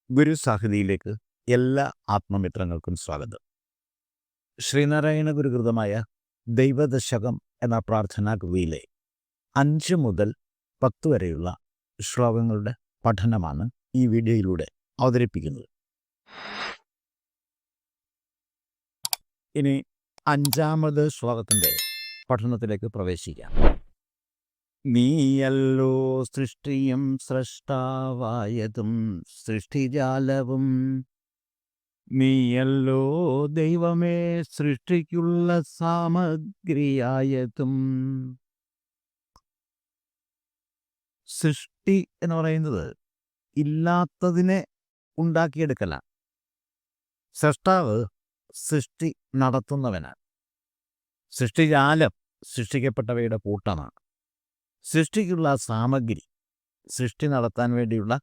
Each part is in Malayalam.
ഗുരുസാഹിതിയിലേക്ക് എല്ലാ ആത്മമിത്രങ്ങൾക്കും സ്വാഗതം. ശ്രീനാരായണ ഗുരുകൃതമായ ദൈവദശകം എന്ന പ്രാർത്ഥനാ കൃതിയിലെ 5 മുതൽ 10 വരെയുള്ള ശ്ലോകങ്ങളുടെ പഠനമാണ് ഈ വീഡിയോയിലൂടെ അവതരിപ്പിക്കുന്നത്. ഇനി 5ാമത് ശ്ലോകത്തിൻ്റെ പഠനത്തിലേക്ക് പ്രവേശിക്കാം. നീയല്ലോ സൃഷ്ടിയും സ്രഷ്ടാവായതും സൃഷ്ടിജാലവും, നീയല്ലോ ദൈവമേ സൃഷ്ടിക്കുള്ള സാമഗ്രിയായതും. സൃഷ്ടി എന്ന് പറയുന്നത് ഇല്ലാത്തതിനെ ഉണ്ടാക്കിയെടുക്കലാണ്. സൃഷ്ടാവ് സൃഷ്ടി നടത്തുന്നവനാണ്. സൃഷ്ടിജാലം സൃഷ്ടിക്കപ്പെട്ടവയുടെ കൂട്ടമാണ്. സൃഷ്ടിക്കുള്ള സാമഗ്രി സൃഷ്ടി നടത്താൻ വേണ്ടിയുള്ള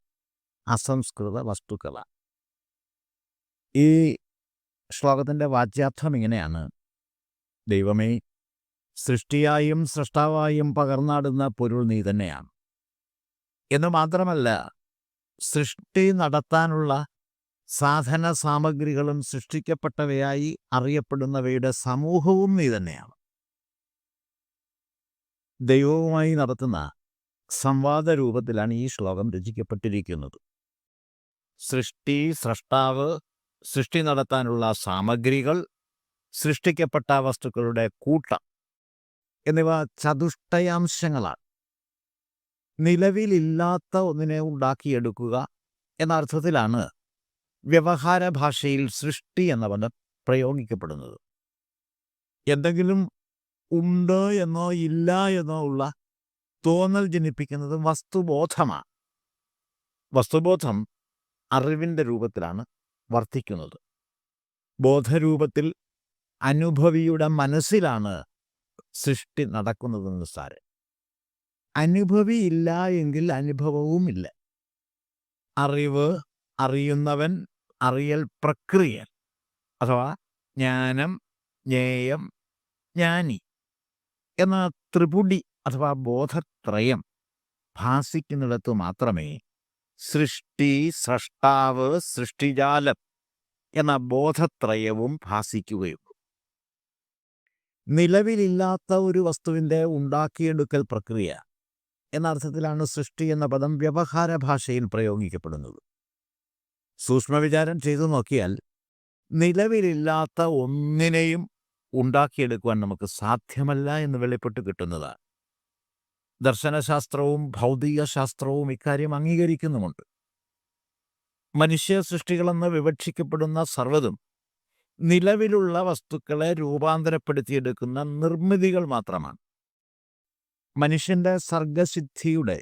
അസംസ്കൃത വസ്തുക്കളാണ്. ഈ ശ്ലോകത്തിൻ്റെ വാച്യാർത്ഥം ഇങ്ങനെയാണ്: ദൈവമേ, സൃഷ്ടിയായും സൃഷ്ടാവായും പകർന്നാടുന്ന പൊരുൾ നീ തന്നെയാണ് എന്ന് മാത്രമല്ല, സൃഷ്ടി നടത്താനുള്ള സാധന സാമഗ്രികളും സൃഷ്ടിക്കപ്പെട്ടവയായി അറിയപ്പെടുന്നവയുടെ സമൂഹവും നീ തന്നെയാണ്. ദൈവവുമായി നടത്തുന്ന സംവാദ രൂപത്തിലാണ് ഈ ശ്ലോകം രചിക്കപ്പെട്ടിരിക്കുന്നത്. സൃഷ്ടി, സ്രഷ്ടാവ്, സൃഷ്ടി നടത്താനുള്ള സാമഗ്രികൾ, സൃഷ്ടിക്കപ്പെട്ട വസ്തുക്കളുടെ കൂട്ടം എന്നിവ ചതുഷ്ടയാംശങ്ങളാണ്. നിലവിലില്ലാത്ത ഒന്നിനെ ഉണ്ടാക്കിയെടുക്കുക എന്ന അർത്ഥത്തിലാണ് വ്യവഹാര ഭാഷയിൽ സൃഷ്ടി എന്ന പദം പ്രയോഗിക്കപ്പെടുന്നത്. എന്തെങ്കിലും ഉണ്ട് എന്നോ ഇല്ല എന്നോ ഉള്ള തോന്നൽ ജനിപ്പിക്കുന്നത് വസ്തുബോധമാണ്. വസ്തുബോധം അറിവിൻ്റെ രൂപത്തിലാണ് വർത്തിക്കുന്നത്. ബോധരൂപത്തിൽ അനുഭവിയുടെ മനസ്സിലാണ് സൃഷ്ടി നടക്കുന്നതെന്ന് സാരം. അനുഭവി ഇല്ല എങ്കിൽ അനുഭവവുമില്ല. അറിവ്, അറിയുന്നവൻ, അറിയൽ പ്രക്രിയ അഥവാ ജ്ഞാനം, ജ്ഞേയം, ജ്ഞാനി എന്ന ത്രിപുടി അഥവാ ബോധത്രയം ഭാസിക്കുന്നിടത്തു മാത്രമേ സൃഷ്ടി, സ്രഷ്ടാവ്, സൃഷ്ടിജാലം എന്ന ബോധത്രയവും ഭാസിക്കുകയുള്ളൂ. നിലവിലില്ലാത്ത ഒരു വസ്തുവിൻ്റെ ഉണ്ടാക്കിയെടുക്കൽ പ്രക്രിയ എന്ന അർത്ഥത്തിലാണ് സൃഷ്ടി എന്ന പദം വ്യവഹാര ഭാഷയിൽ പ്രയോഗിക്കപ്പെടുന്നത്. സൂക്ഷ്മവിചാരം ചെയ്തു നോക്കിയാൽ നിലവിലില്ലാത്ത ഒന്നിനെയും ഉണ്ടാക്കിയെടുക്കുവാൻ നമുക്ക് സാധ്യമല്ല എന്ന് വെളിപ്പെട്ട് കിട്ടുന്നതാണ്. ദർശനശാസ്ത്രവും ഭൗതിക ശാസ്ത്രവും ഇക്കാര്യം അംഗീകരിക്കുന്നുമുണ്ട്. മനുഷ്യ സൃഷ്ടികളെന്ന് വിവക്ഷിക്കപ്പെടുന്ന സർവ്വതും നിലവിലുള്ള വസ്തുക്കളെ രൂപാന്തരപ്പെടുത്തിയെടുക്കുന്ന നിർമ്മിതികൾ മാത്രമാണ്. മനുഷ്യൻ്റെ സർഗസിദ്ധിയുടെ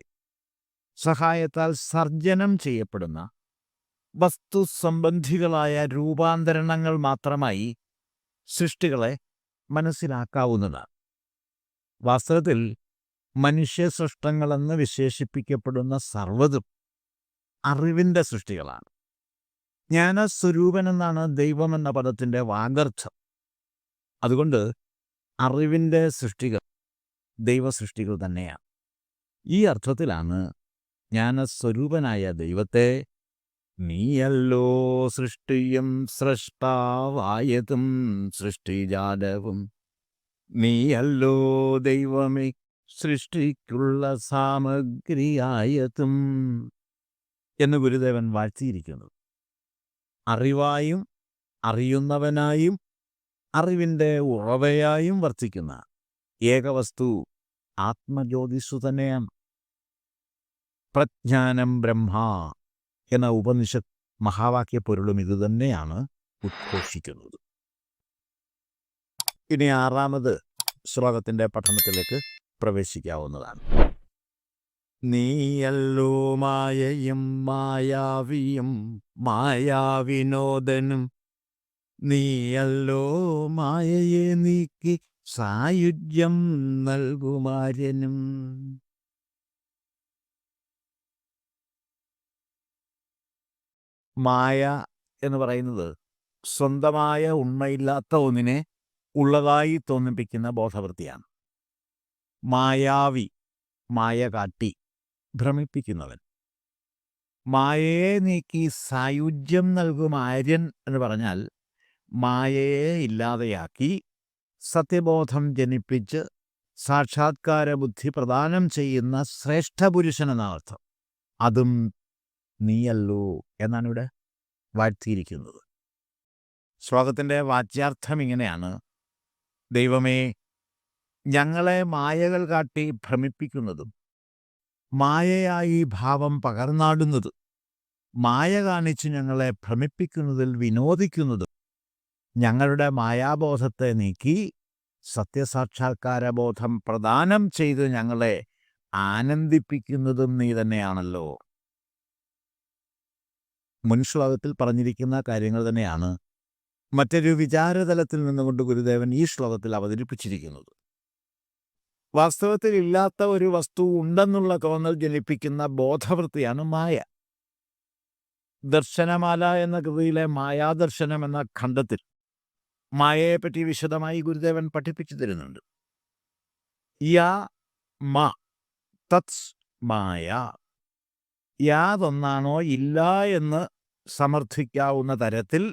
സഹായത്താൽ സർജനം ചെയ്യപ്പെടുന്ന വസ്തുസംബന്ധികളായ രൂപാന്തരണങ്ങൾ മാത്രമായി സൃഷ്ടികളെ മനസ്സിലാക്കാവുന്നതാണ്. വാസ്തവത്തിൽ മനുഷ്യ സൃഷ്ടങ്ങളെന്ന് വിശേഷിപ്പിക്കപ്പെടുന്ന സർവ്വതും അറിവിൻ്റെ സൃഷ്ടികളാണ്. ജ്ഞാനസ്വരൂപനെന്നാണ് ദൈവം എന്ന പദത്തിൻ്റെ വാഗർത്ഥം. അതുകൊണ്ട് അറിവിൻ്റെ സൃഷ്ടികൾ ദൈവസൃഷ്ടികൾ തന്നെയാണ്. ഈ അർത്ഥത്തിലാണ് ജ്ഞാനസ്വരൂപനായ ദൈവത്തെ നീയല്ലോ സൃഷ്ടിയും സ്രഷ്ടാവായതും സൃഷ്ടിജാലവും, നീയല്ലോ ദൈവമേ സൃഷ്ടിക്കുള്ള സാമഗ്രിയായതും എന്ന് ഗുരുദേവൻ വാഴ്ത്തിയിരിക്കുന്നത്. അറിവായും അറിയുന്നവനായും അറിവിൻ്റെ ഉറവയായും വർത്തിക്കുന്ന ഏകവസ്തു ആത്മജ്യോതിഷു തന്നെയാണ്. പ്രജ്ഞാനം ബ്രഹ്മ എന്ന ഉപനിഷത്ത് മഹാവാക്യ പൊരുളും ഇതുതന്നെയാണ് ഉദ്ഘോഷിക്കുന്നത്. ഇനി 6ാമത് ശ്ലോകത്തിൻ്റെ പഠനത്തിലേക്ക് പ്രവേശിക്കാവുന്നതാണ്. നീയല്ലോ മായയും മായാവിയും മായാവിനോദനും, നീയല്ലോ മായയെ നീക്കി സായുജ്യം നൽകുമാര്യനും. മായ എന്ന് പറയുന്നത് സ്വന്തമായ ഉണ്മയില്ലാത്ത ഒന്നിനെ ഉള്ളതായി തോന്നിപ്പിക്കുന്ന ബോധവൃത്തിയാണ്. മായാവി, മായ കാട്ടി ഭ്രമിപ്പിക്കുന്നവൻ. മായയെ നീക്കി സായുജ്യം നൽകും ആര്യൻ എന്ന് പറഞ്ഞാൽ മായയെ ഇല്ലാതെയാക്കി സത്യബോധം ജനിപ്പിച്ച് സാക്ഷാത്കാര ബുദ്ധി പ്രദാനം ചെയ്യുന്ന ശ്രേഷ്ഠ പുരുഷൻ എന്നർത്ഥം. അതും നീയല്ലോ എന്നാണ് ഇവിടെ വാഴ്ത്തിയിരിക്കുന്നത്. ശ്ലോകത്തിൻ്റെ വാച്യാർത്ഥം ഇങ്ങനെയാണ്: ദൈവമേ, ഞങ്ങളെ മായകൾ കാട്ടി ഭ്രമിപ്പിക്കുന്നതും മായയായി ഭാവം പകർന്നാടുന്നതും മായ കാണിച്ച് ഞങ്ങളെ ഭ്രമിപ്പിക്കുന്നതിൽ വിനോദിക്കുന്നതും ഞങ്ങളുടെ മായാബോധത്തെ നീക്കി സത്യസാക്ഷാത്കാരബോധം പ്രദാനം ചെയ്ത് ഞങ്ങളെ ആനന്ദിപ്പിക്കുന്നതും നീ തന്നെയാണല്ലോ. മുൻ ശ്ലോകത്തിൽ പറഞ്ഞിരിക്കുന്ന കാര്യങ്ങൾ തന്നെയാണ് മറ്റൊരു വിചാരതലത്തിൽ നിന്നുകൊണ്ട് ഗുരുദേവൻ ഈ ശ്ലോകത്തിൽ അവതരിപ്പിച്ചിരിക്കുന്നത്. വാസ്തവത്തിൽ ഇല്ലാത്ത ഒരു വസ്തു ഉണ്ടെന്നുള്ള തോന്നൽ ജനിപ്പിക്കുന്ന ബോധവൃത്തിയാണ് മായ. ദർശനമാല എന്ന കൃതിയിലെ മായാദർശനം എന്ന ഖണ്ഡത്തിൽ മായയെപ്പറ്റി വിശദമായി ഗുരുദേവൻ പഠിപ്പിച്ചു തരുന്നുണ്ട്. യാ മാ തത്സ് മായ. യാതൊന്നാണോ ഇല്ല എന്ന് സമർത്ഥിക്കാവുന്ന തരത്തിൽ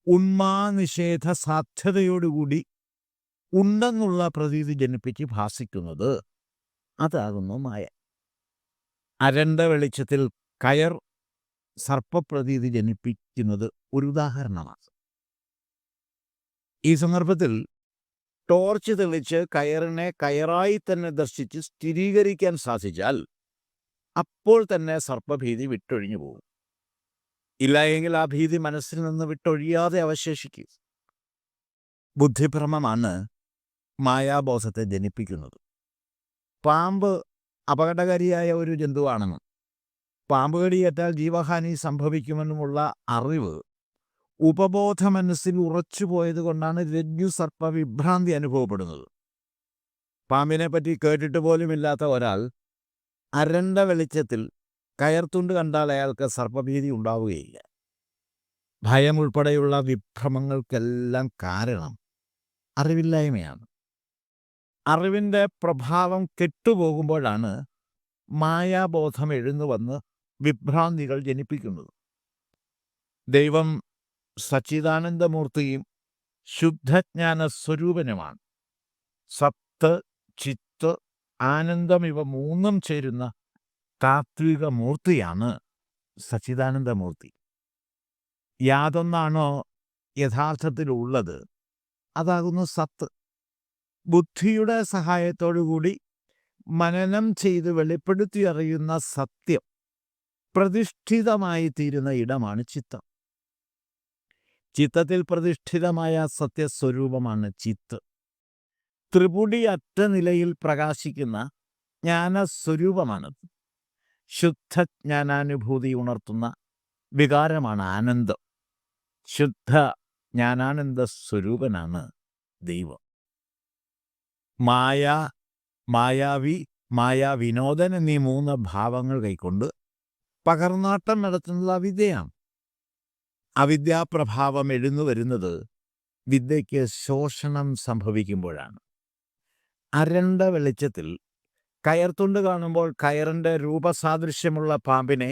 ഉന്മാനിഷേധ സാധ്യതയോടുകൂടി ഉണ്ടെന്നുള്ള പ്രതീതി ജനിപ്പിച്ച് ഭാസിക്കുന്നത് അതാകുന്നു മായ. അരണ്ട വെളിച്ചത്തിൽ കയർ സർപ്പപ്രതീതി ജനിപ്പിക്കുന്നത് ഒരു ഉദാഹരണമാണ്. ഈ സന്ദർഭത്തിൽ ടോർച്ച് തെളിച്ച് കയറിനെ കയറായി തന്നെ ദർശിച്ച് സ്ഥിരീകരിക്കാൻ സാധിച്ചാൽ അപ്പോൾ തന്നെ സർപ്പഭീതി വിട്ടൊഴിഞ്ഞു പോകും. ഇല്ലായെങ്കിൽ ആ ഭീതി മനസ്സിൽ നിന്ന് വിട്ടൊഴിയാതെ അവശേഷിക്കും. ബുദ്ധിഭ്രമമാണ് മായാബോധത്തെ ജനിപ്പിക്കുന്നത്. പാമ്പ് അപകടകാരിയായ ഒരു ജന്തുവാണെന്നും പാമ്പ് കടിയേറ്റാൽ ജീവഹാനി സംഭവിക്കുമെന്നുമുള്ള അറിവ് ഉപബോധ മനസ്സിൽ ഉറച്ചുപോയത് കൊണ്ടാണ് രജ്ജു സർപ്പ വിഭ്രാന്തി അനുഭവപ്പെടുന്നത്. പാമ്പിനെ പറ്റി കേട്ടിട്ട് പോലുമില്ലാത്ത ഒരാൾ അരണ്ട വെളിച്ചത്തിൽ കയർത്തുണ്ട് കണ്ടാൽ അയാൾക്ക് സർപ്പഭീതി ഉണ്ടാവുകയില്ല. ഭയം ഉൾപ്പെടെയുള്ള വിഭ്രമങ്ങൾക്കെല്ലാം കാരണം അറിവില്ലായ്മയാണ്. അറിവിൻ്റെ പ്രഭാവം കെട്ടുപോകുമ്പോഴാണ് മായാബോധം എഴുന്നുവന്ന് വിഭ്രാന്തികൾ ജനിപ്പിക്കുന്നത്. ദൈവം സച്ചിദാനന്ദമൂർത്തിയും ശുദ്ധജ്ഞാന സ്വരൂപനുമാണ്. സത്ത്, ചിത്ത്, ആനന്ദം ഇവ മൂന്നും ചേരുന്ന താത്വിക മൂർത്തിയാണ് സച്ചിദാനന്ദമൂർത്തി. യാതൊന്നാണോ യഥാർത്ഥത്തിലുള്ളത് അതാകുന്നു സത്ത്. ബുദ്ധിയുടെ സഹായത്തോടുകൂടി മനനം ചെയ്ത് വെളിപ്പെടുത്തി അറിയുന്ന സത്യം പ്രതിഷ്ഠിതമായി തീരുന്ന ഇടമാണ് ചിത്തം. ചിത്തത്തിൽ പ്രതിഷ്ഠിതമായ സത്യസ്വരൂപമാണ് ചിത്ത്. ത്രിപുടി അറ്റ നിലയിൽ പ്രകാശിക്കുന്ന ജ്ഞാനസ്വരൂപമാണത്. ശുദ്ധജ്ഞാനാനുഭൂതി ഉണർത്തുന്ന വികാരമാണ് ആനന്ദം. ശുദ്ധ ജ്ഞാനാനന്ദ സ്വരൂപനാണ് ദൈവം. മായ, മായാവി, മായാവിനോദൻ എന്നീ മൂന്ന് ഭാവങ്ങൾ കൈക്കൊണ്ട് പകർന്നാട്ടം നടത്തുന്നത് അവിദ്യയാണ്. അവിദ്യാപ്രഭാവം എഴുന്നു വരുന്നത് വിദ്യയ്ക്ക് ശോഷണം സംഭവിക്കുമ്പോഴാണ്. അരണ്ട വെളിച്ചത്തിൽ കയർത്തുണ്ട് കാണുമ്പോൾ കയറിൻ്റെ രൂപസാദൃശ്യമുള്ള പാമ്പിനെ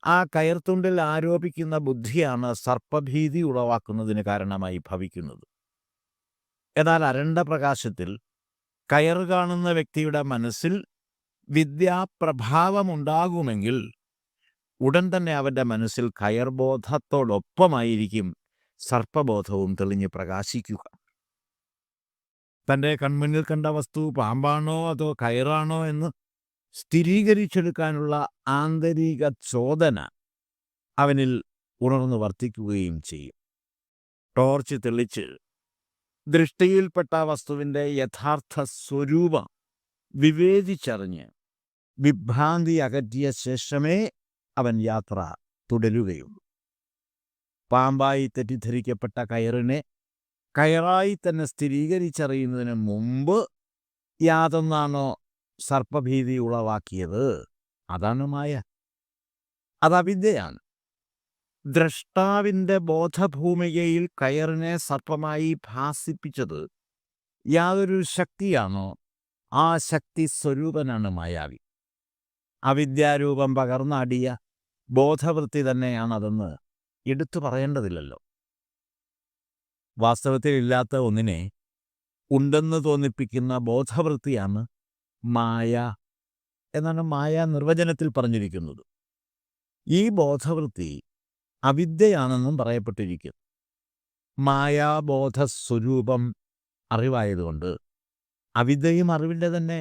ആ കയർത്തുണ്ടിൽ ആരോപിക്കുന്ന ബുദ്ധിയാണ് സർപ്പഭീതി ഉളവാക്കുന്നതിന് കാരണമായി ഭവിക്കുന്നത്. എന്നാൽ അരണ്ട പ്രകാശത്തിൽ കയർ കാണുന്ന വ്യക്തിയുടെ മനസ്സിൽ വിദ്യാപ്രഭാവമുണ്ടാകുമെങ്കിൽ ഉടൻ തന്നെ അവൻ്റെ മനസ്സിൽ കയർബോധത്തോടൊപ്പമായിരിക്കും സർപ്പബോധവും തെളിഞ്ഞ് പ്രകാശിക്കുക. തൻ്റെ കൺമുന്നിൽ കണ്ട വസ്തു പാമ്പാണോ അതോ കയറാണോ എന്ന് സ്ഥിരീകരിച്ചെടുക്കാനുള്ള ആന്തരിക ചോദന അവനിൽ ഉണർന്നു വർത്തിക്കുകയും ചെയ്യും. ടോർച്ച് തെളിച്ച് ദൃഷ്ടിയിൽപ്പെട്ട വസ്തുവിൻ്റെ യഥാർത്ഥ സ്വരൂപം വിവേചിച്ചറിഞ്ഞ് വിഭ്രാന്തി അകറ്റിയ ശേഷമേ അവൻ യാത്ര തുടരുകയുള്ളൂ. പാമ്പായി തെറ്റിദ്ധരിക്കപ്പെട്ട കയറിനെ കയറായി തന്നെ സ്ഥിരീകരിച്ചറിയുന്നതിന് മുമ്പ് യാതൊന്നാണോ സർപ്പഭീതി ഉളവാക്കിയത് അതാണ് മായ. അത് അവിദ്യയാണ്. ദ്രഷ്ടാവിൻ്റെ ബോധഭൂമികയിൽ കയറിനെ സർപ്പമായി ഭാസിപ്പിച്ചത് യാതൊരു ശക്തിയാണോ ആ ശക്തി സ്വരൂപനാണ് മായാവി. അവിദ്യാരൂപം പകർന്നാടിയ ബോധവൃത്തി തന്നെയാണതെന്ന് എടുത്തു പറയേണ്ടതില്ലല്ലോ. വാസ്തവത്തിൽ ഇല്ലാത്ത ഒന്നിനെ ഉണ്ടെന്ന് തോന്നിപ്പിക്കുന്ന ബോധവൃത്തിയാണ് മായ എന്നാണ് മായ നിർവചനത്തിൽ പറഞ്ഞിരിക്കുന്നത്. ഈ ബോധവൃത്തി അവിദ്യയാണെന്നും പറയപ്പെട്ടിരിക്കുന്നു. മായാബോധസ്വരൂപം അറിവായതുകൊണ്ട് അവിദ്യയും അറിവിൻ്റെ തന്നെ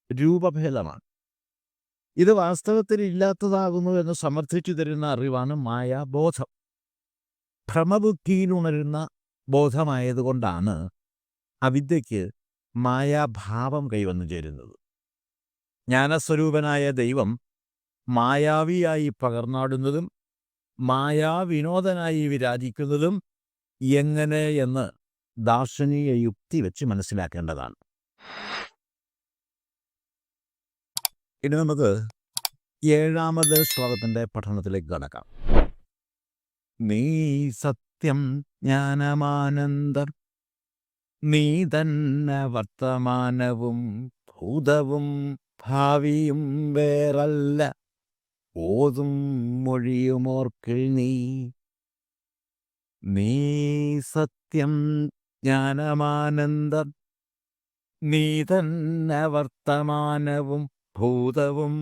രൂപഭേദമാണ്. ഇത് വാസ്തവത്തിൽ ഇല്ലാത്തതാകുന്നു എന്ന് സമർത്ഥിച്ചു തരുന്ന അറിവാണ് മായാബോധം. ഭ്രമബുദ്ധിയിലുണരുന്ന ബോധമായതുകൊണ്ടാണ് അവിദ്യയ്ക്ക് മായാഭാവം കൈവന്നു ചേരുന്നത്. ജ്ഞാനസ്വരൂപനായ ദൈവം മായാവിയായി പകർന്നാടുന്നതും മായാവിനോദനായി വിരാജിക്കുന്നതും എങ്ങനെ എന്ന് ദാർശനിക യുക്തി വെച്ച് മനസ്സിലാക്കേണ്ടതാണ്. ഇനി നമുക്ക് 7ാമത് ശ്ലോകത്തിൻ്റെ പഠനത്തിലേക്ക് കടക്കാം. നീ സത്യം ജ്ഞാനമാനന്ദം, നീ തന്നെ വർത്തമാനവും ഭൂതവും ഭാവിയും വേറല്ല, ഓതും മൊഴിയുമോർക്കിൽ നീ. നീ സത്യം ജ്ഞാനമാനന്ദം, നീ തന്നെ വർത്തമാനവും ഭൂതവും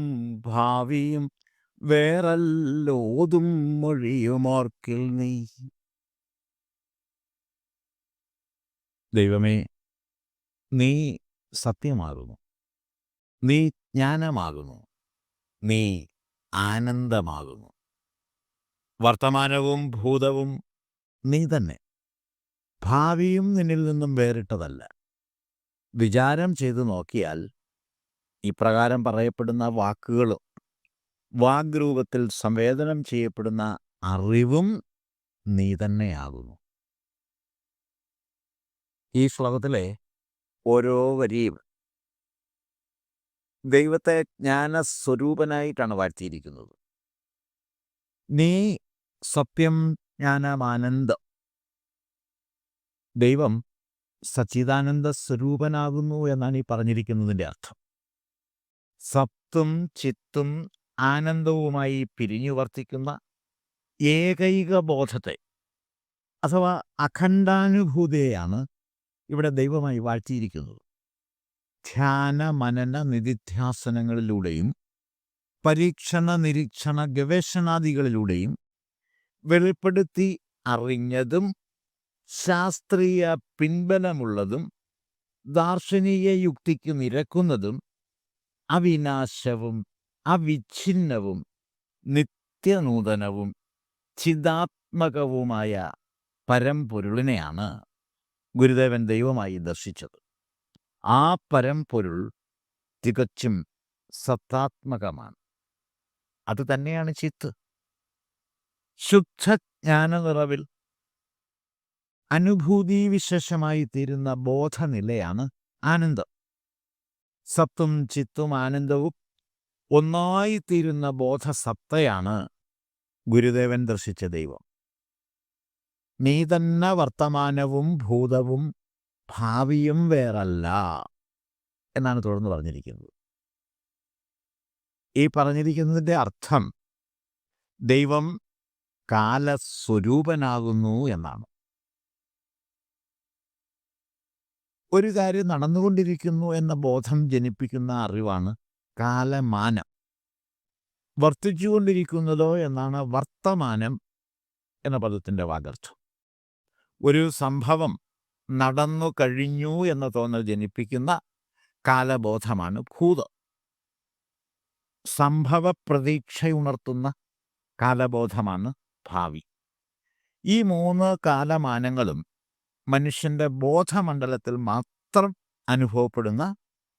ഭാവിയും വേറല്ലോതും മൊഴിയുമോർക്കിൽ നീ. ദൈവമേ, നീ സത്യമാകുന്നു, നീ ജ്ഞാനമാകുന്നു, നീ ആനന്ദമാകുന്നു. വർത്തമാനവും ഭൂതവും നീ തന്നെ. ഭാവിയും നിന്നിൽ നിന്നും വേറിട്ടതല്ല. വിചാരം ചെയ്തു നോക്കിയാൽ ഇപ്രകാരം പറയപ്പെടുന്ന വാക്കുകളും വാഗ്രൂപത്തിൽ സംവേദനം ചെയ്യപ്പെടുന്ന അറിവും നീ തന്നെയാകുന്നു. ഈ ശ്ലോകത്തിലെ ഓരോ വരിയും ദൈവത്തെ ജ്ഞാനസ്വരൂപനായിട്ടാണ് വാഴ്ത്തിയിരിക്കുന്നത്. നീ സത്യം ജ്ഞാനമാനന്ദം. ദൈവം സച്ചിദാനന്ദ സ്വരൂപനാകുന്നു എന്നാണ് ഈ പറഞ്ഞിരിക്കുന്നതിൻ്റെ അർത്ഥം. സത്തും ചിത്തും ആനന്ദവുമായി പിരിഞ്ഞു വർത്തിക്കുന്ന ഏകൈക ബോധത്തെ അഥവാ അഖണ്ഡാനുഭൂതിയെയാണ് ഇവിടെ ദൈവമായി വാഴ്ത്തിയിരിക്കുന്നത്. ധ്യാന മനന നിധിധ്യാസനങ്ങളിലൂടെയും പരീക്ഷണ നിരീക്ഷണ ഗവേഷണാദികളിലൂടെയും വെളിപ്പെടുത്തി അറിഞ്ഞതും ശാസ്ത്രീയ പിൻബലമുള്ളതും ദാർശനിക യുക്തിക്ക് നിരക്കുന്നതും അവിനാശവും അവിഛിന്നവും നിത്യനൂതനവും ചിദാത്മകവുമായ പരംപൊരുളിനെയാണ് ഗുരുദേവൻ ദൈവമായി ദർശിച്ചത്. ആ പരംപൊരുൾ തികച്ചും സത്താത്മകമാണ്. അത് തന്നെയാണ് ചിത്ത്. ശുദ്ധജ്ഞാന നിറവിൽ അനുഭൂതിവിശേഷമായി തീരുന്ന ബോധനിലയാണ് ആനന്ദം. സത്തും ചിത്തും ആനന്ദവും ഒന്നായിത്തീരുന്ന ബോധസത്തയാണ് ഗുരുദേവൻ ദർശിച്ച ദൈവം. നീ തന്നെ വർത്തമാനവും ഭൂതവും ഭാവിയും വേറല്ല എന്നാണ് തുടർന്ന് പറഞ്ഞിരിക്കുന്നത്. ഈ പറഞ്ഞിരിക്കുന്നതിൻ്റെ അർത്ഥം ദൈവം കാലസ്വരൂപനാകുന്നു എന്നാണ്. ഒരു കാര്യം നടന്നുകൊണ്ടിരിക്കുന്നു എന്ന ബോധം ജനിപ്പിക്കുന്ന അറിവാണ് കാലമാനം. വർത്തിച്ചുകൊണ്ടിരിക്കുന്നതോ എന്നാണ് വർത്തമാനം എന്ന പദത്തിൻ്റെ വാഗർത്ഥം. ഒരു സംഭവം നടന്നു കഴിഞ്ഞു എന്ന തോന്നൽ ജനിപ്പിക്കുന്ന കാലബോധമാണ് ഭൂതം. സംഭവ പ്രതീക്ഷയുണർത്തുന്ന കാലബോധമാണ് ഭാവി. ഈ 3 കാലമാനങ്ങളും മനുഷ്യൻ്റെ ബോധമണ്ഡലത്തിൽ മാത്രം അനുഭവപ്പെടുന്ന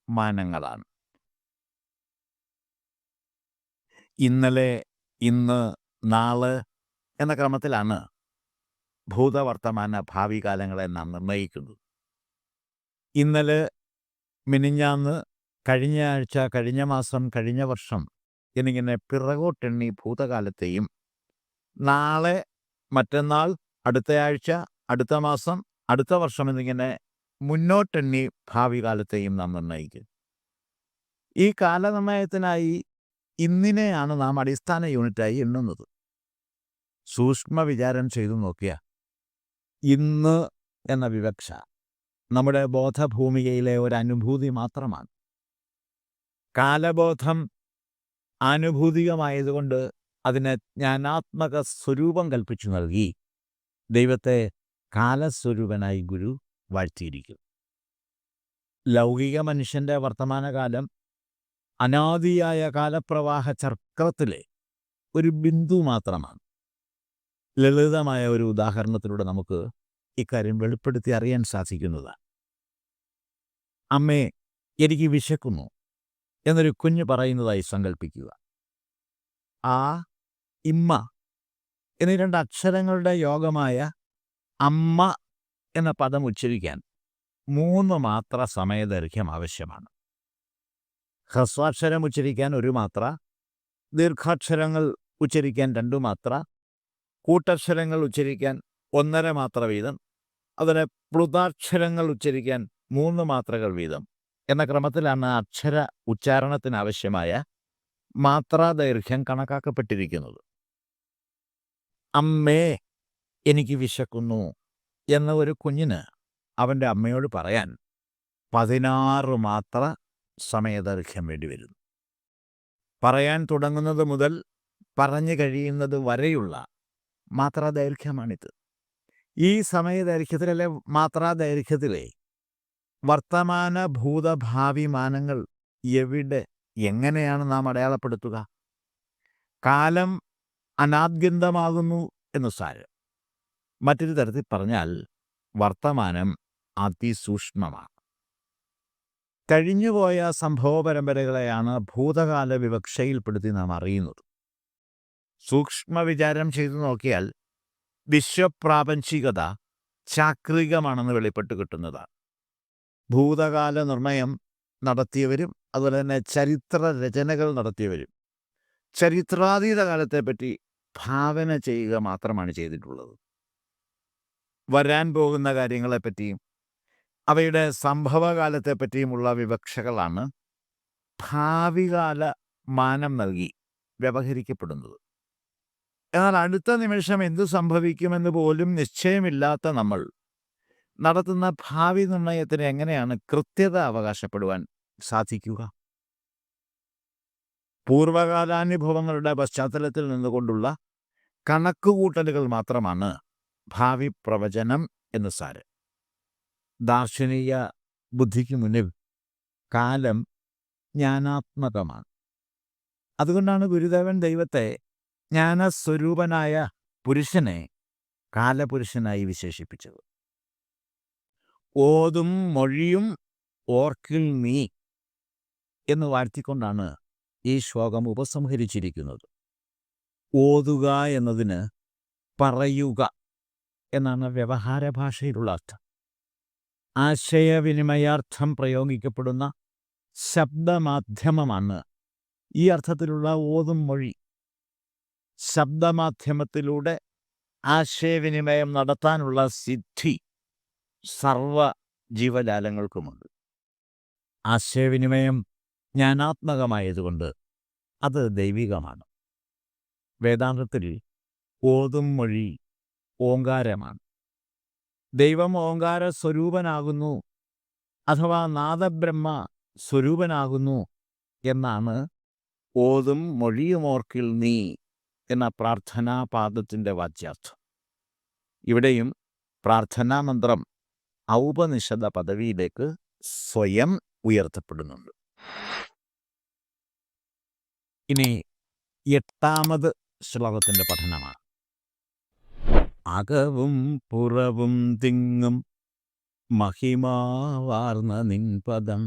മാനങ്ങളാണ്. ഇന്നലെ, ഇന്ന്, നാളെ എന്ന ക്രമത്തിലാണ് ഭൂതവർത്തമാന ഭാവി കാലങ്ങളെ നാം നിർണ്ണയിക്കുന്നത്. ഇന്നലെ, മിനിഞ്ഞാന്ന്, കഴിഞ്ഞ ആഴ്ച, കഴിഞ്ഞ മാസം, കഴിഞ്ഞ വർഷം എന്നിങ്ങനെ പിറകോട്ടെണ്ണി ഭൂതകാലത്തെയും നാളെ, മറ്റന്നാൾ, അടുത്ത ആഴ്ച, അടുത്ത മാസം, അടുത്ത വർഷം എന്നിങ്ങനെ മുന്നോട്ടെണ്ണി ഭാവി കാലത്തെയും നാം നിർണ്ണയിക്കും. ഈ കാലനിർണ്ണയത്തിനായി ഇന്നിനെയാണ് നാം അടിസ്ഥാന യൂണിറ്റായി എണ്ണുന്നത്. സൂക്ഷ്മ വിചാരം ചെയ്തു നോക്കിയ ഇന്ന് എന്ന വിവക്ഷ നമ്മുടെ ബോധഭൂമികയിലെ ഒരു അനുഭൂതി മാത്രമാണ്. കാലബോധം ആനുഭൂതികമായതുകൊണ്ട് അതിന് ജ്ഞാനാത്മക സ്വരൂപം കൽപ്പിച്ചു നൽകി ദൈവത്തെ കാലസ്വരൂപനായി ഗുരു വാഴ്ത്തിയിരിക്കും. ലൗകിക മനുഷ്യൻ്റെ വർത്തമാനകാലം അനാദിയായ കാലപ്രവാഹ ചക്രത്തിലെ ഒരു ബിന്ദു മാത്രമാണ്. ലളിതമായ ഒരു ഉദാഹരണത്തിലൂടെ നമുക്ക് ഇക്കാര്യം വെളിപ്പെടുത്തി അറിയാൻ സാധിക്കുന്നതാണ്. അമ്മേ, എനിക്ക് വിശക്കുന്നു എന്നൊരു കുഞ്ഞ് പറയുന്നതായി സങ്കല്പിക്കുക. ആ, ഇമ്മ എന്നീ 2 അക്ഷരങ്ങളുടെ യോഗമായ അമ്മ എന്ന പദം ഉച്ചരിക്കാൻ 3 മാത്ര സമയദൈർഘ്യം ആവശ്യമാണ്. ഹ്രസ്വാക്ഷരം ഉച്ചരിക്കാൻ 1 മാത്ര, ദീർഘാക്ഷരങ്ങൾ ഉച്ചരിക്കാൻ 2 മാത്ര, കൂട്ടക്ഷരങ്ങൾ ഉച്ചരിക്കാൻ 1.5 മാത്ര വീതം, അതിന് പ്ലുതാക്ഷരങ്ങൾ ഉച്ചരിക്കാൻ 3 മാത്രകൾ വീതം എന്ന ക്രമത്തിലാണ് അക്ഷര ഉച്ചാരണത്തിനാവശ്യമായ മാത്രാദൈർഘ്യം കണക്കാക്കപ്പെട്ടിരിക്കുന്നത്. അമ്മേ, എനിക്ക് വിശക്കുന്നു എന്ന ഒരു കുഞ്ഞിന് അവൻ്റെ അമ്മയോട് പറയാൻ 16 മാത്ര സമയദൈർഘ്യം വേണ്ടിവരുന്നു. പറയാൻ തുടങ്ങുന്നത് മുതൽ പറഞ്ഞു കഴിയുന്നത് വരെയുള്ള മാത്രാദൈർഘ്യമാണിത്. ഈ സമയദൈർഘ്യത്തിലെ മാത്രാദൈർഘ്യത്തിലെ വർത്തമാന ഭൂതഭാവി മാനങ്ങൾ എവിടെ, എങ്ങനെയാണ് നാം അടയാളപ്പെടുത്തുക? കാലം അനാദ്യന്തമാകുന്നു എന്ന് സാരം. മറ്റൊരു തരത്തിൽ പറഞ്ഞാൽ വർത്തമാനം അതിസൂക്ഷ്മമാണ്. കഴിഞ്ഞുപോയ സംഭവ പരമ്പരകളെയാണ് ഭൂതകാല വിവക്ഷയിൽപ്പെടുത്തി നാം അറിയുന്നത്. സൂക്ഷ്മ വിചാരം ചെയ്തു നോക്കിയാൽ വിശ്വപ്രാപഞ്ചികത ചാക്രികമാണെന്ന് വെളിപ്പെട്ട് കിട്ടുന്നതാണ്. ഭൂതകാല നിർണയം നടത്തിയവരും അതുപോലെ തന്നെ ചരിത്ര രചനകൾ നടത്തിയവരും ചരിത്രാതീത കാലത്തെപ്പറ്റി ഭാവന ചെയ്യുക മാത്രമാണ് ചെയ്തിട്ടുള്ളത്. വരാൻ പോകുന്ന കാര്യങ്ങളെപ്പറ്റിയും അവയുടെ സംഭവകാലത്തെപ്പറ്റിയുമുള്ള വിവക്ഷകളാണ് ഭാവികാല മാനം നൽകി വ്യവഹരിക്കപ്പെടുന്നത്. എന്നാൽ അടുത്ത നിമിഷം എന്തു സംഭവിക്കുമെന്ന് പോലും നിശ്ചയമില്ലാത്ത നമ്മൾ നടത്തുന്ന ഭാവി നിർണയത്തിന് എങ്ങനെയാണ് കൃത്യത അവകാശപ്പെടുവാൻ സാധിക്കുക? പൂർവകാലാനുഭവങ്ങളുടെ പശ്ചാത്തലത്തിൽ നിന്നുകൊണ്ടുള്ള കണക്കുകൂട്ടലുകൾ മാത്രമാണ് ഭാവി പ്രവചനം എന്ന് സാരം. ദാർശനിക ബുദ്ധിക്ക് മുന്നിൽ കാലം ജ്ഞാനാത്മകമാണ്. അതുകൊണ്ടാണ് ഗുരുദേവൻ ദൈവത്തെ ജ്ഞാനസ്വരൂപനായ പുരുഷനെ കാലപുരുഷനായി വിശേഷിപ്പിച്ചത്. ഓതും മൊഴിയും ഓർക്കിൽ നീ എന്ന് വാഴ്ത്തിക്കൊണ്ടാണ് ഈ ശ്ലോകം ഉപസംഹരിച്ചിരിക്കുന്നത്. ഓതുക എന്നതിന് പറയുക എന്നാണ് വ്യവഹാര ഭാഷയിലുള്ള അർത്ഥം. ആശയവിനിമയാർത്ഥം പ്രയോഗിക്കപ്പെടുന്ന ശബ്ദമാധ്യമമാണ് ഈ അർത്ഥത്തിലുള്ള ഓതും മൊഴി. ശബ്ദമാധ്യമത്തിലൂടെ ആശയവിനിമയം നടത്താനുള്ള സിദ്ധി സർവ ജീവജാലങ്ങൾക്കുമുണ്ട്. ആശയവിനിമയം ജ്ഞാനാത്മകമായതുകൊണ്ട് അത് ദൈവികമാണ്. വേദാന്തത്തിൽ ഓതും മൊഴി ഓങ്കാരമാണ്. ദൈവം ഓങ്കാര സ്വരൂപനാകുന്നു അഥവാ നാദബ്രഹ്മ സ്വരൂപനാകുന്നു എന്നാണ് ഓതും മൊഴിയുമോർക്കിൽ നീ എന്ന പ്രാർത്ഥനാപാദത്തിൻ്റെ വാച്യാർത്ഥം. ഇവിടെയും പ്രാർത്ഥനാമന്ത്രം ഔപനിഷദ പദവിയിലേക്ക് സ്വയം ഉയർത്തപ്പെടുന്നുണ്ട്. ഇനി 8ാമത് ശ്ലോകത്തിൻ്റെ പഠനമാണ്. അകവും പുറവും തിങ്ങും മഹിമാവാർന്ന നിൻപദം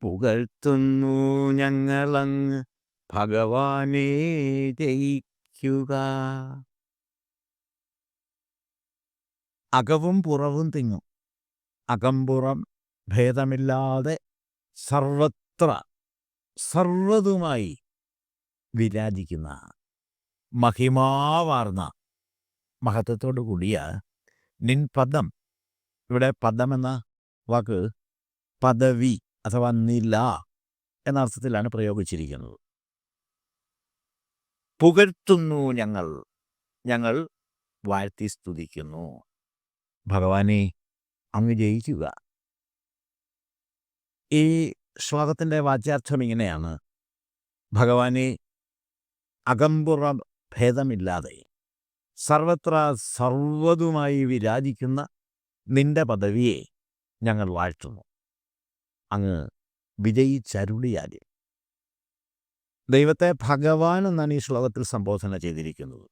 പുകഴ്ത്തുന്നു ഞങ്ങളങ്ങ് ഭഗവാനേ ജയിക്കുക. അകവും പുറവും തിങ്ങും, അകംപുറം ഭേദമില്ലാതെ സർവത്ര സർവതുമായി വിരാജിക്കുന്ന മഹിമാവാർന്ന മഹത്വത്തോടു കൂടിയ നിൻ പദം. ഇവിടെ പദം എന്ന വാക്ക് പദവി അഥവാ നില എന്ന അർത്ഥത്തിലാണ് പ്രയോഗിച്ചിരിക്കുന്നത്. പുകഴ്ത്തുന്നു ഞങ്ങൾ, ഞങ്ങൾ വാഴ്ത്തി സ്തുതിക്കുന്നു. ഭഗവാനെ, അങ്ങ് ജയിക്കുക. ഈ ശ്ലോകത്തിൻ്റെ വാച്യാർത്ഥം ഇങ്ങനെയാണ്: ഭഗവാനെ, അകമ്പുറം ഭേദമില്ലാതെ സർവത്ര സർവ്വതുമായി വിരാജിക്കുന്ന നിന്റെ പദവിയെ ഞങ്ങൾ വാഴ്ത്തുന്നു. അങ്ങ് വിജയിച്ചരുളിയാൽ. ദൈവത്തെ ഭഗവാൻ എന്നാണ് ഈ ശ്ലോകത്തിൽ സംബോധന ചെയ്തിരിക്കുന്നത്.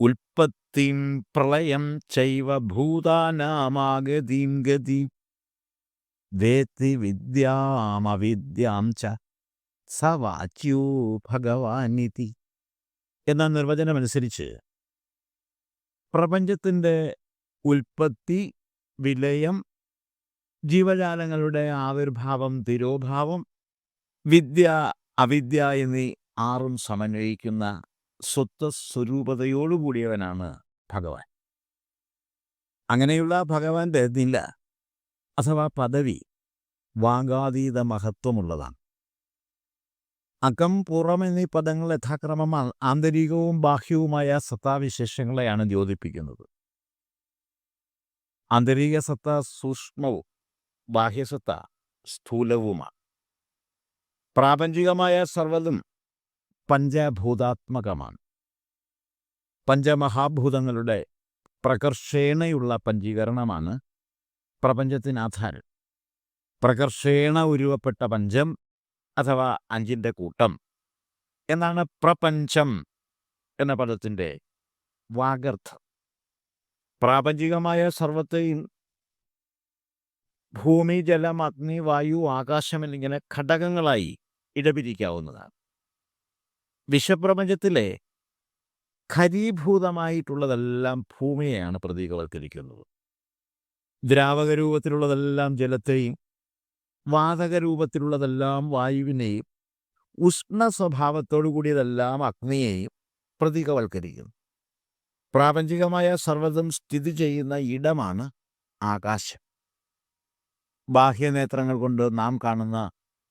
ഉൽപ്പത്തിം പ്രളയം ചൈവ ഭൂതാനാമാഗതിം ഗതി വേത്തി വിദ്യാമവിദ്യാം ച സവാച്യോ ഭഗവാനിതി എന്ന നിർവചനമനുസരിച്ച് പ്രപഞ്ചത്തിൻ്റെ ഉൽപ്പത്തി, വിലയം, ജീവജാലങ്ങളുടെ ആവിർഭാവം, തിരോഭാവം, വിദ്യ, അവിദ്യ എന്നീ ആറും സമന്വയിക്കുന്ന സ്വത്വസ്വരൂപതയോടുകൂടിയവനാണ് ഭഗവാൻ. അങ്ങനെയുള്ള ഭഗവാന്റെ നില അഥവാ പദവി വാഗാതീത മഹത്വമുള്ളതാണ്. അകം, പുറം എന്നീ പദങ്ങൾ യഥാക്രമം ആന്തരികവും ബാഹ്യവുമായ സത്താവിശേഷങ്ങളെയാണ് ദ്യോതിപ്പിക്കുന്നത്. ആന്തരിക സത്ത സൂക്ഷ്മവും ബാഹ്യസത്ത സ്ഥൂലവുമാണ്. പ്രാപഞ്ചികമായ സർവ്വതും പഞ്ചഭൂതാത്മകമാണ്. പഞ്ചമഹാഭൂതങ്ങളുടെ പ്രകർഷേണയുള്ള പഞ്ചീകരണമാണ് പ്രപഞ്ചത്തിനാധാരം. പ്രകർഷേണ ഉരുവപ്പെട്ട പഞ്ചം അഥവാ അഞ്ചിൻ്റെ കൂട്ടം എന്നാണ് പ്രപഞ്ചം എന്ന പദത്തിൻ്റെ വാഗർത്ഥം. പ്രാപഞ്ചികമായ സർവത്തെയും ഭൂമി, ജലം, അഗ്നി, വായു, ആകാശം എന്നിങ്ങനെ ഘടകങ്ങളായി ഇടപിരിക്കാവുന്നതാണ്. വിശ്വപ്രപഞ്ചത്തിലെ ഖരീഭൂതമായിട്ടുള്ളതെല്ലാം ഭൂമിയെയാണ് പ്രതീകവൽക്കരിക്കുന്നത്. ദ്രാവക രൂപത്തിലുള്ളതെല്ലാം ജലത്തെയും വാതക രൂപത്തിലുള്ളതെല്ലാം വായുവിനെയും ഉഷ്ണ സ്വഭാവത്തോടു കൂടിയതെല്ലാം അഗ്നിയെയും പ്രതീകവൽക്കരിക്കുന്നു. പ്രാപഞ്ചികമായ സർവ്വതും സ്ഥിതി ചെയ്യുന്ന ഇടമാണ് ആകാശം. ബാഹ്യനേത്രങ്ങൾ കൊണ്ട് നാം കാണുന്ന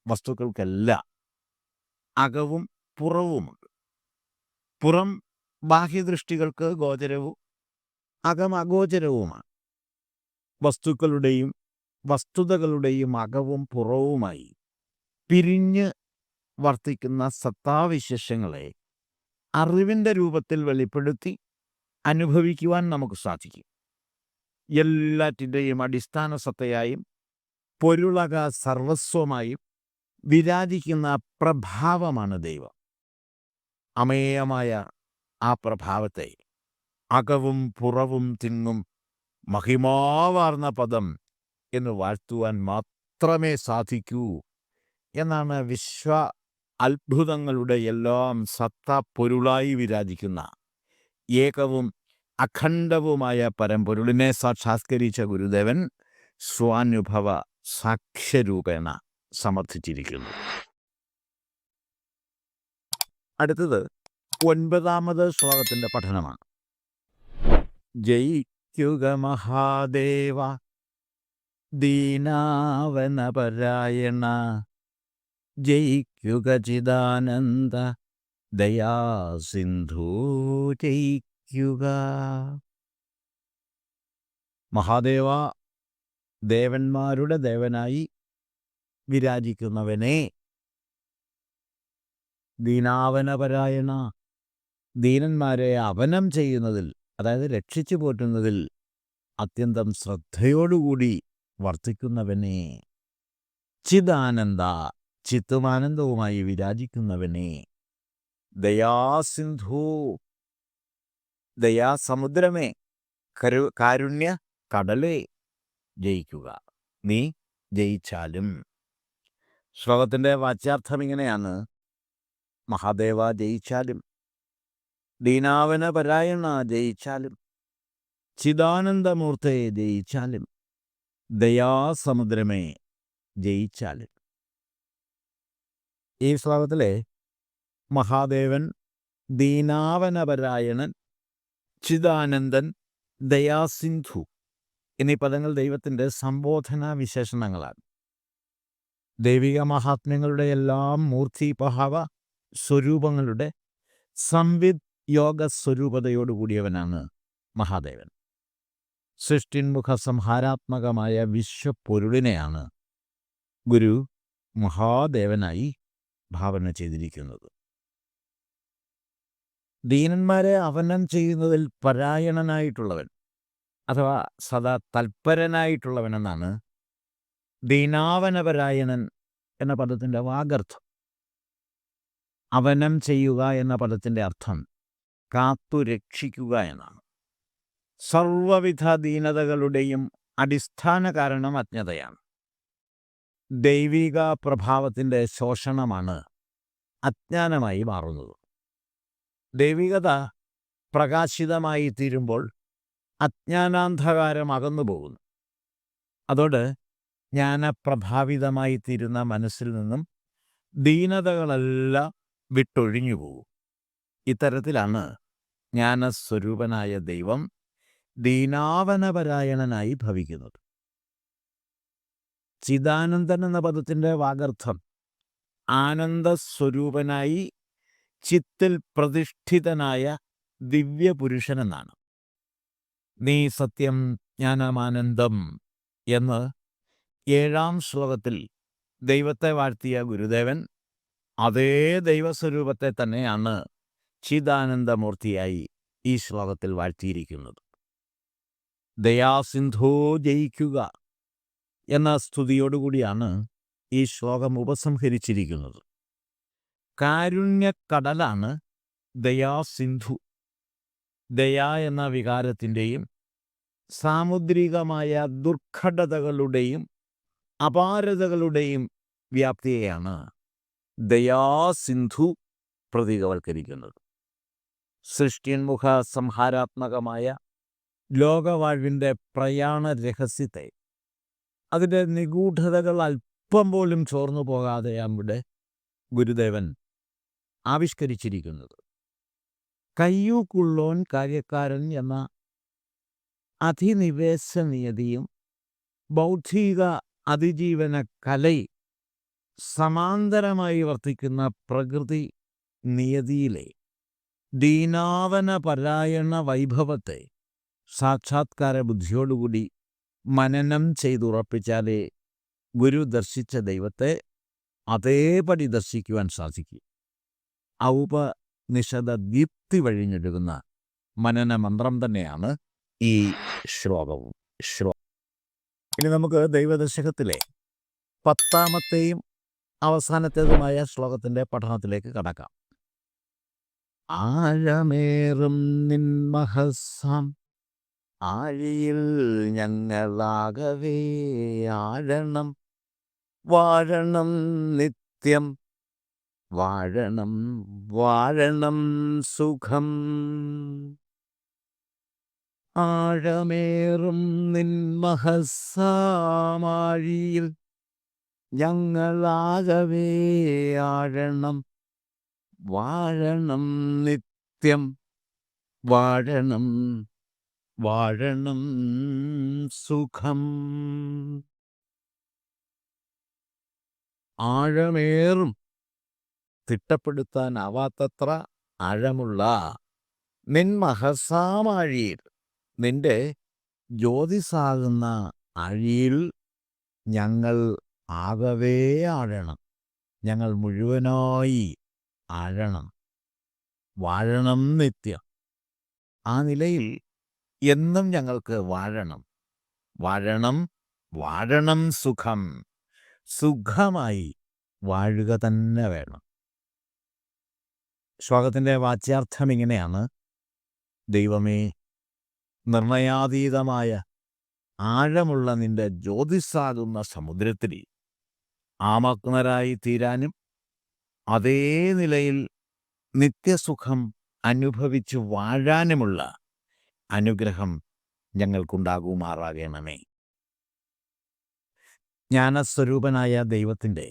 വസ്തുക്കൾക്കെല്ലാം അകവും പുറവുമുണ്ട്. പുറം ബാഹ്യദൃഷ്ടികൾക്ക് ഗോചരവും അകം അഗോചരവുമാണ്. വസ്തുക്കളുടെയും വസ്തുതകളുടെയും അകവും പുറവുമായി പിരിഞ്ഞ് വർത്തിക്കുന്ന സത്താവിശേഷങ്ങളെ അറിവിൻ്റെ രൂപത്തിൽ വെളിപ്പെടുത്തി അനുഭവിക്കുവാൻ നമുക്ക് സാധിക്കും. എല്ലാറ്റിൻ്റെയും അടിസ്ഥാന സത്തയായും പൊരുളക സർവസ്വമായും വിരാജിക്കുന്ന പ്രഭാവമാണ് ദൈവം. അമേയമായ ആ പ്രഭാവത്തെ അകവും പുറവും തിങ്ങും മഹിമാവാർന്ന പദം എന്ന് വാഴ്ത്തുവാൻ മാത്രമേ സാധിക്കൂ എന്നാണ് വിശ്വ അത്ഭുതങ്ങളുടെ എല്ലാം സത്ത പൊരുളായി വിരാജിക്കുന്ന ഏകവും അഖണ്ഡവുമായ പരമ്പൊരുളിനെ സാക്ഷാത്കരിച്ച ഗുരുദേവൻ സ്വാനുഭവ സാക്ഷ്യരൂപേണ സമർത്ഥിച്ചിരിക്കുന്നു. അടുത്തത് 9ാമത് ശ്ലോകത്തിൻ്റെ പഠനമാണ്. ജയിക്കുക മഹാദേവ ദീനാവനപരായണ, ജയിക്കുക ചിദാനന്ദ ദയാസിന്ധു ജയിക്കുക. മഹാദേവ, ദേവന്മാരുടെ ദേവനായി വിരാജിക്കുന്നവനെ, ദീനാവനപരായണ, ദീനന്മാരെ അവനം ചെയ്യുന്നതിൽ, അതായത് രക്ഷിച്ചു പോറ്റുന്നതിൽ അത്യന്തം ശ്രദ്ധയോടുകൂടി വർത്തിക്കുന്നവനെ, ചിദാനന്ദ, ചിത്തുമാനന്ദവുമായി വിരാജിക്കുന്നവനെ, ദയാസിന്ധു, ദയാസമുദ്രമേ, കാരുണ്യ കടലേ, ജയിക്കുക. നീ ജയിച്ചാലും. ശ്ലോകത്തിൻ്റെ വാച്യാർത്ഥം ഇങ്ങനെയാണ്: മഹാദേവ ജയിച്ചാലും, ദീനാവന പരായണ ജയിച്ചാലും, ചിദാനന്ദമൂർത്തയെ ജയിച്ചാലും, ദയാസമുദ്രമേ ജയിച്ചാലും. ഈ ശ്ലോകത്തിലെ മഹാദേവൻ, ദീനാവനപരായണൻ, ചിദാനന്ദൻ, ദയാസിന്ധു എന്നീ പദങ്ങൾ ദൈവത്തിൻ്റെ സംബോധനാ വിശേഷണങ്ങളാണ്. ദൈവിക മഹാത്മ്യങ്ങളുടെ എല്ലാം മൂർത്തിഭാവ സ്വരൂപങ്ങളുടെ സംവിത് യോഗ സ്വരൂപതയോടുകൂടിയവനാണ് മഹാദേവൻ. സൃഷ്ടിന്മുഖ സംഹാരാത്മകമായ വിശ്വപ്പൊരുളിനെയാണ് ഗുരു മഹാദേവനായി ഭാവന ചെയ്തിരിക്കുന്നത്. ദീനന്മാരെ അവനം ചെയ്യുന്നതിൽ പരായണനായിട്ടുള്ളവൻ അഥവാ സദാ തൽപരനായിട്ടുള്ളവനെന്നാണ് ദീനാവനപരായണൻ എന്ന പദത്തിൻ്റെ വാഗർത്ഥം. അവനം ചെയ്യുക എന്ന പദത്തിൻ്റെ അർത്ഥം കാത്തു രക്ഷിക്കുക എന്നാണ്. സർവവിധ ദീനതകളുടെയും അടിസ്ഥാന കാരണം അജ്ഞതയാണ്. ദൈവിക പ്രഭാവത്തിൻ്റെ ശോഷണമാണ് അജ്ഞാനമായി മാറുന്നത്. ദൈവികത പ്രകാശിതമായി തീരുമ്പോൾ അജ്ഞാനാന്ധകാരം അകന്നു പോകുന്നു. അതോടെ ജ്ഞാനപ്രഭാവിതമായി തീരുന്ന മനസ്സിൽ നിന്നും ദീനതകളെല്ലാം വിട്ടൊഴിഞ്ഞു പോകും. ഇത്തരത്തിലാണ് ജ്ഞാനസ്വരൂപനായ ദൈവം ദീനാവനപരായണനായി ഭവിക്കുന്നത്. ചിദാനന്ദൻ എന്ന പദത്തിൻ്റെ വാഗർത്ഥം ആനന്ദസ്വരൂപനായി ചിത്തിൽ പ്രതിഷ്ഠിതനായ ദിവ്യപുരുഷനെന്നാണ്. നീ സത്യം ജ്ഞാനമാനന്ദം എന്ന് 7-ാം ശ്ലോകത്തിൽ ദൈവത്തെ വാഴ്ത്തിയ ഗുരുദേവൻ അതേ ദൈവസ്വരൂപത്തെ തന്നെയാണ് ചിദാനന്ദമൂർത്തിയായി ഈ ശ്ലോകത്തിൽ വാഴ്ത്തിയിരിക്കുന്നത്. ദയാസിന്ധോ ജയിക്കുക എന്ന സ്തുതിയോടുകൂടിയാണ് ഈ ശ്ലോകം ഉപസംഹരിച്ചിരിക്കുന്നത്. കാരുണ്യക്കടലാണ് ദയാസിന്ധു. ദയ എന്ന വികാരത്തിൻ്റെയും സാമുദ്രികമായ ദുർഘടതകളുടെയും അപാരതകളുടെയും വ്യാപ്തിയെയാണ് ദയാസിന്ധു പ്രതീകവൽക്കരിക്കുന്നത്. സൃഷ്ടിന്മുഖ സംഹാരാത്മകമായ ലോകവാഴ്വിൻ്റെ പ്രയാണ രഹസ്യത്തെ, അതിൻ്റെ നിഗൂഢതകൾ അല്പം പോലും ചോർന്നു പോകാതെ അവിടെ ഗുരുദേവൻ ആവിഷ്കരിച്ചിരിക്കുന്നത്. കയ്യൂക്കുള്ളോൻ കാര്യക്കാരൻ എന്ന അതിനിവേശനീയതയും ബൗദ്ധിക അതിജീവന കലയും സമാന്തരമായി വർത്തിക്കുന്ന പ്രകൃതി നിയതിയിലെ ദീനാവനപരായണ വൈഭവത്തെ സാക്ഷാത്കാര ബുദ്ധിയോടുകൂടി മനനം ചെയ്തുറപ്പിച്ചാലേ ഗുരു ദർശിച്ച ദൈവത്തെ അതേപടി ദർശിക്കുവാൻ സാധിക്കും. ഔപനിഷദ ദീപ്തി വഴിഞ്ഞൊഴുകുന്ന മനന മന്ത്രം തന്നെയാണ് ഈ ശ്ലോകവും. ഇനി നമുക്ക് ദൈവദശകത്തിലെ 10ാമത്തെയും അവസാനത്തേതുമായ ശ്ലോകത്തിൻ്റെ പഠനത്തിലേക്ക് കടക്കാം. ആഴമേറും നിൻ മഹസ്സാം ആഴിയിൽ ഞങ്ങളാകവേ ആഴണം വാഴണം നിത്യം വാഴണം വാഴണം സുഖം. ആഴമേറും നിൻ മഹസ്സാമാഴിയിൽ ഞങ്ങളാകവേ ആഴണം വാഴണം നിത്യം വാഴണം വാഴണം സുഖം. ആഴമേറും തിട്ടപ്പെടുത്താനാവാത്തത്ര ആഴമുള്ള നിൻ മഹസാമാഴിയിൽ, നിന്റെ ജ്യോതിസാകുന്ന ആഴിയിൽ ഞങ്ങൾ ആകവേ ആഴണം, ഞങ്ങൾ മുഴുവനായി ആഴണം, വാഴണം നിത്യം. ആ നിലയിൽ എന്നും ഞങ്ങൾക്ക് വാഴണം, വാഴണം വാഴണം സുഖം, സുഖമായി വാഴുക തന്നെ വേണം. ശ്ലോകത്തിൻ്റെ വാച്യാർത്ഥം ഇങ്ങനെയാണ്: ദൈവമേ, നിർണയാതീതമായ ആഴമുള്ള നിന്റെ ജ്യോതിസാകുന്ന സമുദ്രത്തിൽ ആമഗ്നരായി തീരാനും അതേ നിലയിൽ നിത്യസുഖം അനുഭവിച്ചു വാഴാനുമുള്ള അനുഗ്രഹം ഞങ്ങൾക്കുണ്ടാകുമാറാകണമേ. ജ്ഞാനസ്വരൂപനായ ദൈവത്തിൻ്റെ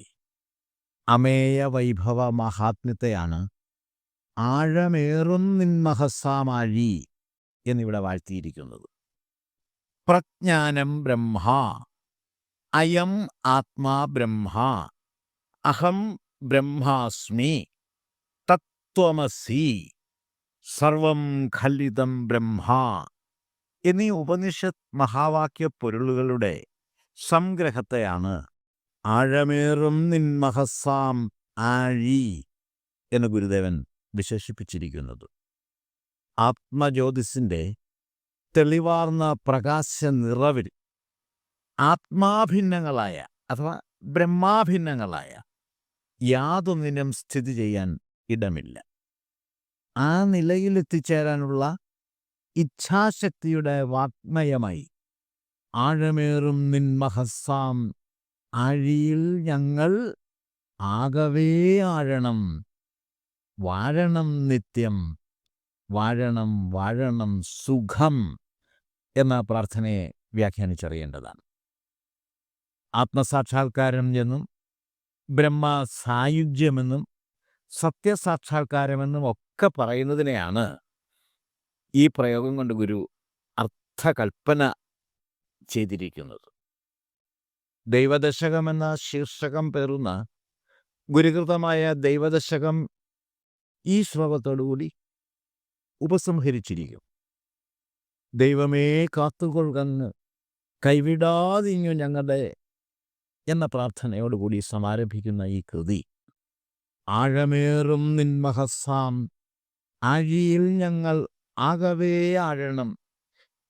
അമേയ വൈഭവ മഹാത്മ്യത്തെയാണ് ആഴമേറും നിൻ മഹസാമാഴി എന്നിവിടെ വാഴ്ത്തിയിരിക്കുന്നത്. പ്രജ്ഞാനം ബ്രഹ്മ, അയം ആത്മാ ബ്രഹ്മ, അഹം ബ്രഹ്മാസ്മി, തത് തത്വമസി, സർവം ഖല്ലിതം ബ്രഹ്മ എന്നീ ഉപനിഷത്ത് മഹാവാക്യ പൊരുളുകളുടെ സംഗ്രഹത്തെയാണ് ആഴമേറും നിൻമഹസാം ആഴി എന്ന് ഗുരുദേവൻ വിശേഷിപ്പിച്ചിരിക്കുന്നത്. ആത്മജ്യോതിസിന്റെ തെളിവാർന്ന പ്രകാശ നിറവിൽ ആത്മാഭിന്നങ്ങളായ അഥവാ ബ്രഹ്മാഭിന്നങ്ങളായ യാതൊന്നിനും സ്ഥിതി ചെയ്യാൻ ഇടമില്ല. ആ നിലയിലെത്തിച്ചേരാനുള്ള ഇച്ഛാശക്തിയുടെ വാഗ്മയമായി ആഴമേറും നിൻമഹസാം ആഴിയിൽ ഞങ്ങൾ ആകവേ ആഴണം, വാഴണം നിത്യം, വാഴണം വാഴണം സുഖം എന്ന പ്രാർത്ഥനയെ വ്യാഖ്യാനിച്ചറിയേണ്ടതാണ്. ആത്മസാക്ഷാത്കാരം എന്നും ബ്രഹ്മസായുജ്യമെന്നും സത്യസാക്ഷാത്കാരമെന്നും ഒക്കെ പറയുന്നതിനെയാണ് ഈ പ്രയോഗം കൊണ്ട് ഗുരു അർത്ഥകൽപ്പന ചെയ്തിരിക്കുന്നത്. ദൈവദശകമെന്ന ശീർഷകം പേറുന്ന ഗുരുകൃതമായ ദൈവദശകം ഈ ശ്ലോകത്തോടുകൂടി ഉപസംഹരിച്ചിരിക്കും. ദൈവമേ കാത്തുകൊള്ളുകങ്ങ്, കൈവിടാതിങ്ങു ഞങ്ങളുടെ എന്ന പ്രാർത്ഥനയോടുകൂടി സമാരംഭിക്കുന്ന ഈ കൃതി ആഴമേറും നിൻമഹസാം ആഴിയിൽ ഞങ്ങൾ ആകവേ ആഴണം,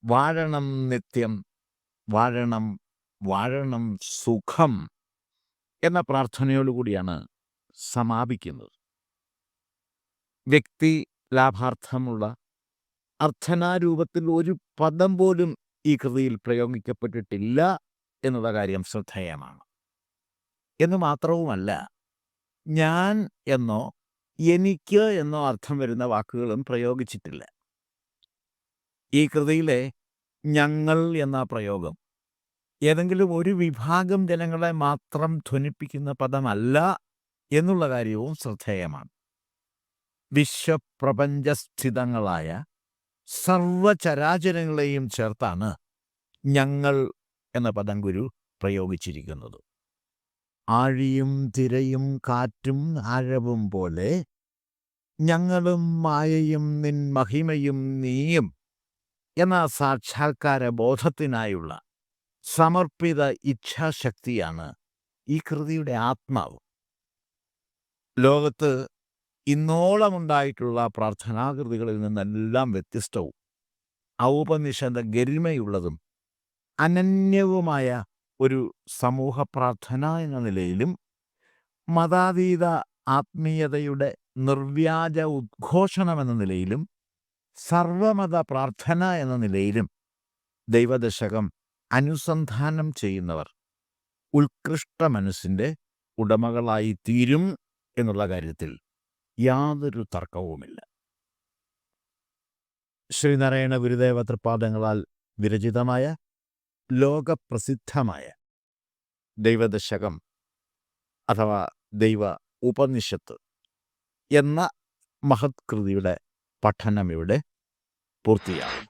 വാഴണം നിത്യം, വാഴണം വാഴണം സുഖം എന്ന പ്രാർത്ഥനയോടുകൂടിയാണ് സമാപിക്കുന്നത്. വ്യക്തി ലാഭാർത്ഥമുള്ള അർത്ഥനാരൂപത്തിൽ ഒരു പദം പോലും ഈ കൃതിയിൽ പ്രയോഗിക്കപ്പെട്ടിട്ടില്ല എന്നുള്ള കാര്യം ശ്രദ്ധേയമാണ്. എന്ന് മാത്രവുമല്ല, ഞാൻ എന്നോ എനിക്ക് എന്നോ അർത്ഥം വരുന്ന വാക്കുകളും പ്രയോഗിച്ചിട്ടില്ല. ഈ കൃതിയിലെ ഞങ്ങൾ എന്ന പ്രയോഗം ഏതെങ്കിലും ഒരു വിഭാഗം ജനങ്ങളെ മാത്രം ധ്വനിപ്പിക്കുന്ന പദമല്ല എന്നുള്ള കാര്യവും ശ്രദ്ധേയമാണ്. വിശ്വപ്രപഞ്ചസ്ഥിതങ്ങളായ സർവചരാചരങ്ങളെയും ചേർത്താണ് ഞങ്ങൾ എന്ന പദം ഗുരു പ്രയോഗിച്ചിരിക്കുന്നത്. ആഴിയും തിരയും കാറ്റും ആഴവും പോലെ ഞങ്ങളും മായയും നിൻ മഹിമയും നീയും എന്ന സാക്ഷാത്കാര ബോധത്തിനായുള്ള സമർപ്പിത ഇച്ഛാശക്തിയാണ് ഈ കൃതിയുടെ ആത്മാവ്. ലോകത്ത് ഇന്നോളമുണ്ടായിട്ടുള്ള പ്രാർത്ഥനാകൃതികളിൽ നിന്നെല്ലാം വ്യത്യസ്തവും ഔപനിഷദ ഗരിമയുള്ളതും അനന്യവുമായ ഒരു സമൂഹ പ്രാർത്ഥന എന്ന നിലയിലും മതാതീത ആത്മീയതയുടെ നിർവ്യാജ ഉദ്ഘോഷണമെന്ന നിലയിലും സർവമത പ്രാർത്ഥന എന്ന നിലയിലും ദൈവദശകം അനുസന്ധാനം ചെയ്യുന്നവർ ഉത്കൃഷ്ട മനസ്സിൻ്റെ ഉടമകളായി തീരും എന്നുള്ള കാര്യത്തിൽ യാതൊരു തർക്കവുമില്ല. ശ്രീനാരായണ ഗുരുദേവ തൃപാദങ്ങളാൽ വിരചിതമായ ലോകപ്രസിദ്ധമായ ദൈവദശകം അഥവാ ദൈവ ഉപനിഷത്ത് എന്ന മഹത്കൃതിയുടെ പഠനം ഇവിടെ പൂർത്തിയാകും.